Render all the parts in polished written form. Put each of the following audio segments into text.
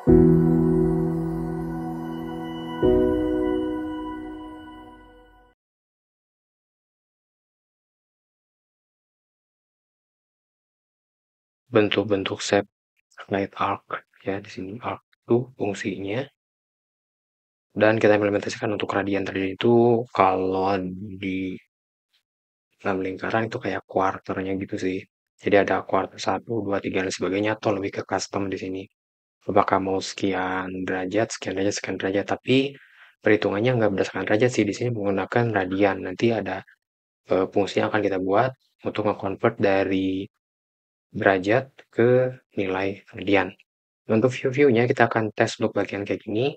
Bentuk-bentuk shape light arc ya di sini arc itu fungsinya dan kita implementasikan untuk radian tadi itu kalau di dalam lingkaran itu kayak quarternya gitu sih. Jadi ada quarter 1, 2, 3 dan sebagainya atau lebih ke custom di sini. Apakah mau sekian derajat, sekian derajat, tapi perhitungannya nggak berdasarkan derajat sih. Di sini menggunakan radian. Nanti ada fungsi yang akan kita buat untuk nge-convert dari derajat ke nilai radian. Untuk view-nya kita akan tes loop bagian kayak gini.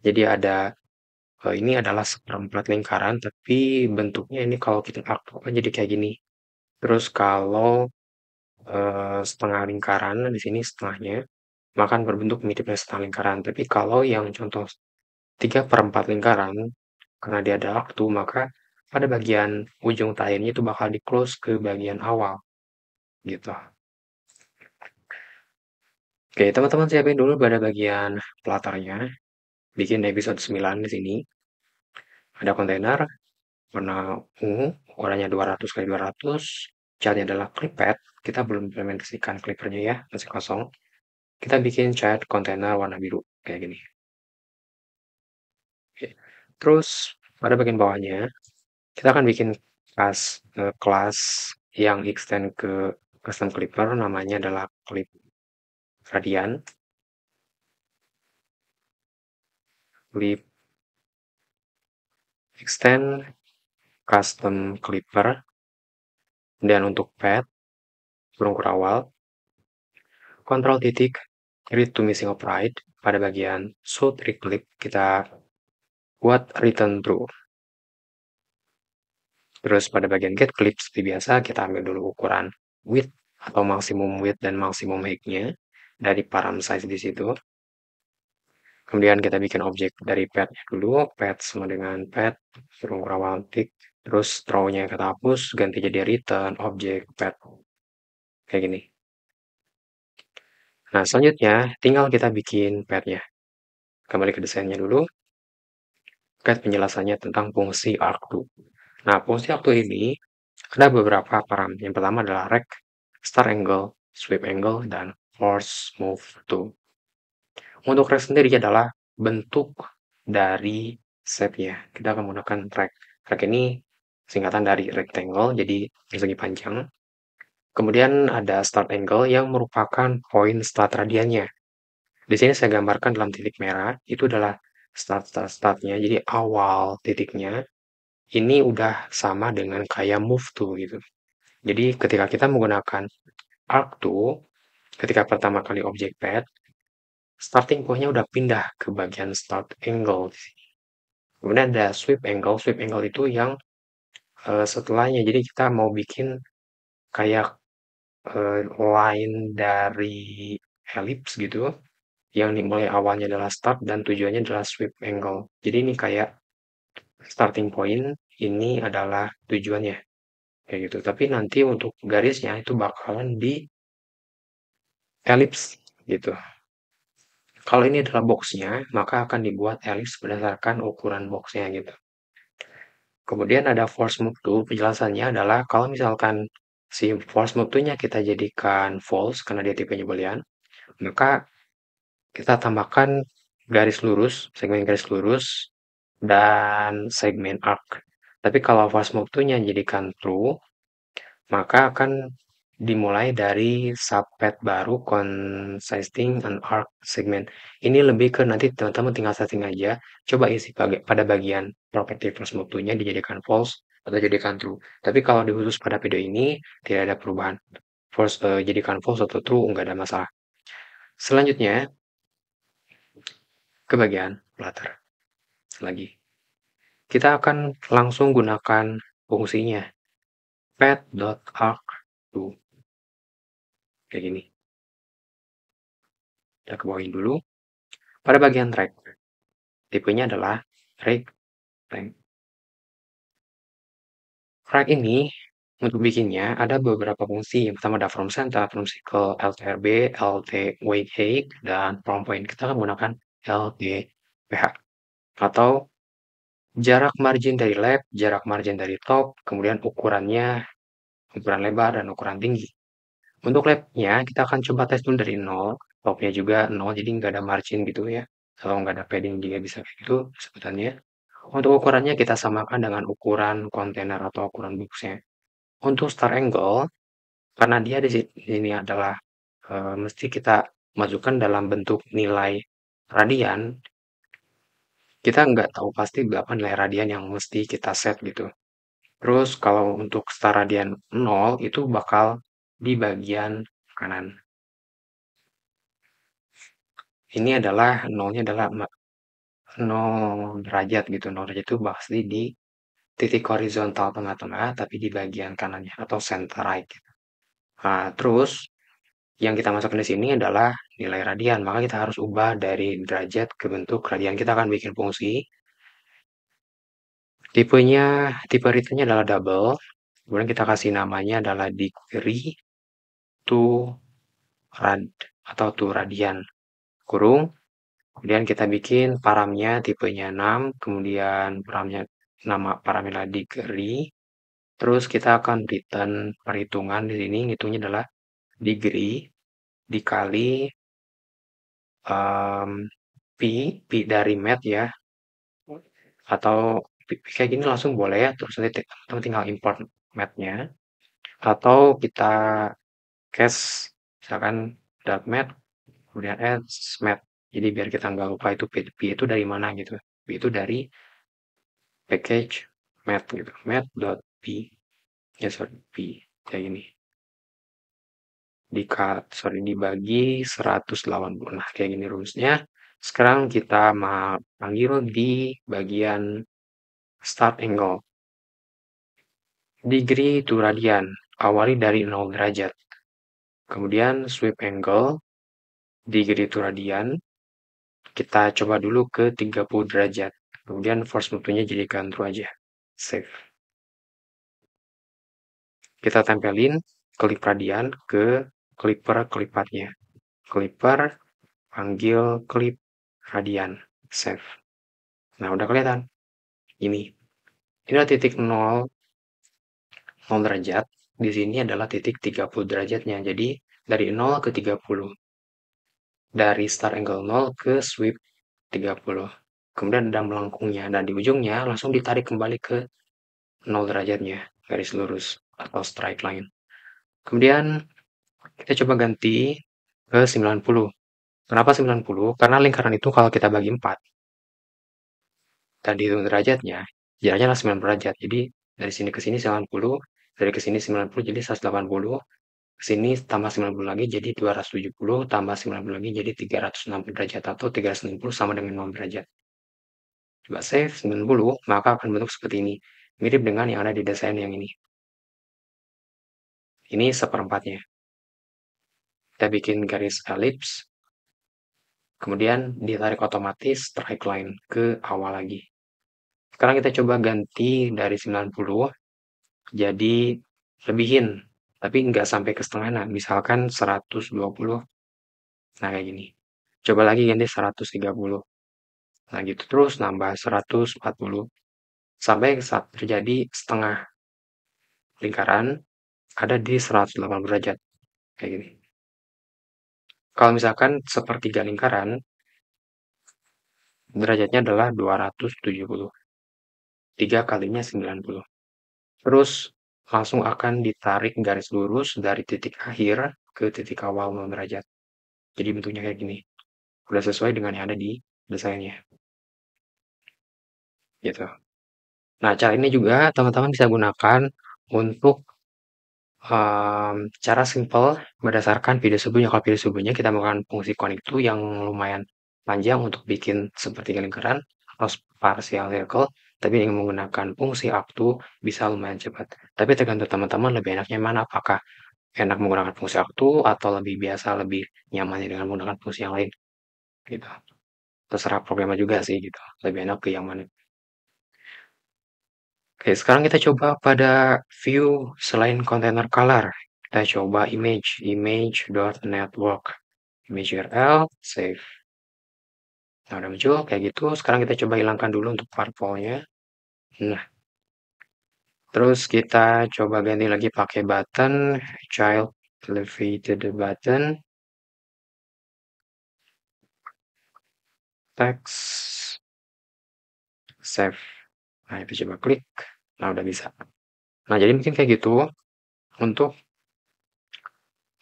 Jadi ada ini adalah seperempat lingkaran, tapi bentuknya ini kalau kita arc jadi kayak gini. Terus kalau setengah lingkaran, di sini setengahnya, maka akan berbentuk mirip dengan setengah lingkaran. Tapi kalau yang contoh 3/4 lingkaran, karena dia ada waktu, maka pada bagian ujung terakhirnya itu bakal di-close ke bagian awal, gitu. Oke, teman-teman siapin dulu pada bagian pelatarnya. Bikin episode 9 di sini. Ada kontainer, warna ungu, ukurannya 200 kali 200. Catnya adalah clip pad. Kita belum implementasikan clippernya ya, masih kosong. Kita bikin cat kontainer warna biru, kayak gini. Oke. Terus pada bagian bawahnya, kita akan bikin kelas yang extend ke custom clipper, namanya adalah clip radian. Clip extend custom clipper. Dan untuk pad, burung kurawal, kontrol titik, read to missing upright. Pada bagian should reclip, kita buat return true. Terus pada bagian get clip, seperti biasa, kita ambil dulu ukuran width atau maksimum width dan maksimum height-nya dari param size di situ. Kemudian kita bikin objek dari pad-nya dulu, pad sama dengan pad, burung kurawal tick, terus row-nya kita hapus, ganti jadi return objek pad. Kayak gini. Nah, selanjutnya tinggal kita bikin pad-nya. Kembali ke desainnya dulu. Terkait penjelasannya tentang fungsi arc2. Nah, fungsi arc2 ini ada beberapa param. Yang pertama adalah rect, start angle, sweep angle, dan force move to. Untuk rect sendiri adalah bentuk dari shape-nya. Kita akan menggunakan rect. Rect ini singkatan dari rectangle, jadi persegi panjang. Kemudian ada start angle yang merupakan poin start radiannya. Di sini saya gambarkan dalam titik merah, itu adalah startnya, jadi awal titiknya. Ini udah sama dengan kayak move to gitu. Jadi ketika kita menggunakan arc to, ketika pertama kali objek pad, starting point-nya udah pindah ke bagian start angle di sini. Kemudian ada sweep angle. Sweep angle itu yang setelahnya. Jadi kita mau bikin kayak line dari ellipse gitu, yang dimulai awalnya adalah start dan tujuannya adalah sweep angle. Jadi ini kayak starting point, ini adalah tujuannya. Kayak gitu. Tapi nanti untuk garisnya itu bakalan di ellipse gitu. Kalau ini adalah boxnya, maka akan dibuat ellipse berdasarkan ukuran boxnya gitu. Kemudian ada force move to, penjelasannya adalah kalau misalkan si force move to-nya kita jadikan false karena dia tipenya boolean, maka kita tambahkan garis lurus, segmen garis lurus, dan segmen arc. Tapi kalau force move to-nya jadikan true, maka akan dimulai dari subpad baru consisting an arc segment. Ini lebih ke nanti teman-teman tinggal setting aja. Coba isi pada bagian property force move to-nya dijadikan false atau jadikan true. Tapi kalau di khusus pada video ini tidak ada perubahan. Jadikan false atau true nggak ada masalah. Selanjutnya ke bagian platter lagi. Kita akan langsung gunakan fungsinya pad.arc2 kayak gini. Kita kebawahin dulu. Pada bagian rect, tipenya adalah rect. Rect ini Untuk bikinnya ada beberapa fungsi. Yang pertama ada from center, from circle, LTRB, LT weight height, dan from point. Kita akan menggunakan LTPH atau jarak margin dari lab, jarak margin dari top, kemudian ukurannya, ukuran lebar dan ukuran tinggi. Untuk labnya kita akan coba tes dulu dari nol, topnya juga nol, jadi nggak ada margin gitu ya. Kalau nggak ada padding juga bisa kayak gitu sebutannya. Untuk ukurannya kita samakan dengan ukuran kontainer atau ukuran boxnya. Untuk start angle, karena dia di sini adalah mesti kita masukkan dalam bentuk nilai radian, kita nggak tahu pasti berapa nilai radian yang mesti kita set gitu. Terus kalau untuk start radian 0 itu bakal di bagian kanan. Ini adalah nolnya adalah 0 derajat gitu. 0 derajat itu pasti di titik horizontal tengah-tengah tapi di bagian kanannya atau center right gitu. Nah, terus yang kita masukkan di sini adalah nilai radian, maka kita harus ubah dari derajat ke bentuk radian. Kita akan bikin fungsi. Tipe ritmenya adalah double. Kemudian kita kasih namanya adalah degree to rad atau to radian. Kurung. Kemudian kita bikin paramnya tipenya 6. Kemudian paramnya nama paramnya adalah degree. Terus kita akan return perhitungan di sini. Hitungnya adalah degree dikali um, pi dari mat ya, atau kayak gini langsung boleh ya, terus nanti tinggal import matnya, atau kita cache misalkan .mat kemudian add mat, jadi biar kita nggak lupa itu pi itu dari mana gitu, pi itu dari package mat gitu, mat.p ya, sorry, pi kayak gini dibagi 180. Nah, kayak gini rumusnya. Sekarang kita mau panggil di bagian start angle. Degree to radian, awali dari 0 derajat. Kemudian sweep angle, degree to radian, kita coba dulu ke 30 derajat. Kemudian force multiplier-nya jadikan true aja. Save. Kita tempelin klip radian ke clipper kelipatnya. Clipper, panggil klip radian. Save. Nah, udah kelihatan. Ini. Ini adalah titik 0 derajat. Di sini adalah titik 30 derajatnya. Jadi, dari 0 ke 30. Dari start angle 0 ke sweep 30. Kemudian ada melengkungnya. Dan di ujungnya langsung ditarik kembali ke 0 derajatnya. Garis lurus atau straight line. Kemudian, kita coba ganti ke 90. Kenapa 90? Karena lingkaran itu kalau kita bagi 4, dan dihitung derajatnya, jaraknya adalah 90 derajat. Jadi, dari sini ke sini 90, dari ke sini 90, jadi 180. Ke sini tambah 90 lagi, jadi 270, tambah 90 lagi, jadi 360 derajat, atau 360 sama dengan 0 derajat. Coba save 90, maka akan bentuk seperti ini. Mirip dengan yang ada di desain yang ini. Ini seperempatnya. Kita bikin garis elips, kemudian ditarik otomatis straight line ke awal lagi. Sekarang kita coba ganti dari 90 jadi lebihin, tapi nggak sampai ke setengah. Nah, misalkan 120. Nah, kayak gini. Coba lagi ganti 130. Nah, gitu terus nambah 140. Sampai saat terjadi setengah lingkaran ada di 180 derajat. Kayak gini. Kalau misalkan sepertiga lingkaran, derajatnya adalah 270. 3 kalinya 90. Terus langsung akan ditarik garis lurus dari titik akhir ke titik awal 0 derajat. Jadi bentuknya kayak gini. Udah sesuai dengan yang ada di desainnya. Gitu. Nah, cara ini juga teman-teman bisa gunakan untuk cara simple berdasarkan video sebelumnya. Kalau video sebelumnya kita menggunakan fungsi connect to yang lumayan panjang untuk bikin seperti lingkaran atau partial circle, tapi dengan menggunakan fungsi up to bisa lumayan cepat. Tapi tergantung teman-teman lebih enaknya mana, apakah enak menggunakan fungsi up to atau lebih biasa, lebih nyamannya dengan menggunakan fungsi yang lain. Gitu. Terserah programnya juga sih gitu. Lebih enak ke yang mana. Oke, sekarang kita coba pada view selain container color. Kita coba image.network. Image URL, save. Nah, udah muncul kayak gitu. Sekarang kita coba hilangkan dulu untuk parpolnya. Nah, terus kita coba ganti lagi pakai button, child elevated button, text, save. Nah, itu coba klik. Nah, udah bisa. Nah, jadi mungkin kayak gitu untuk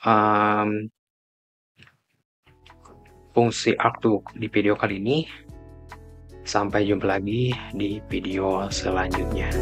um, fungsi Arctic di video kali ini. Sampai jumpa lagi di video selanjutnya.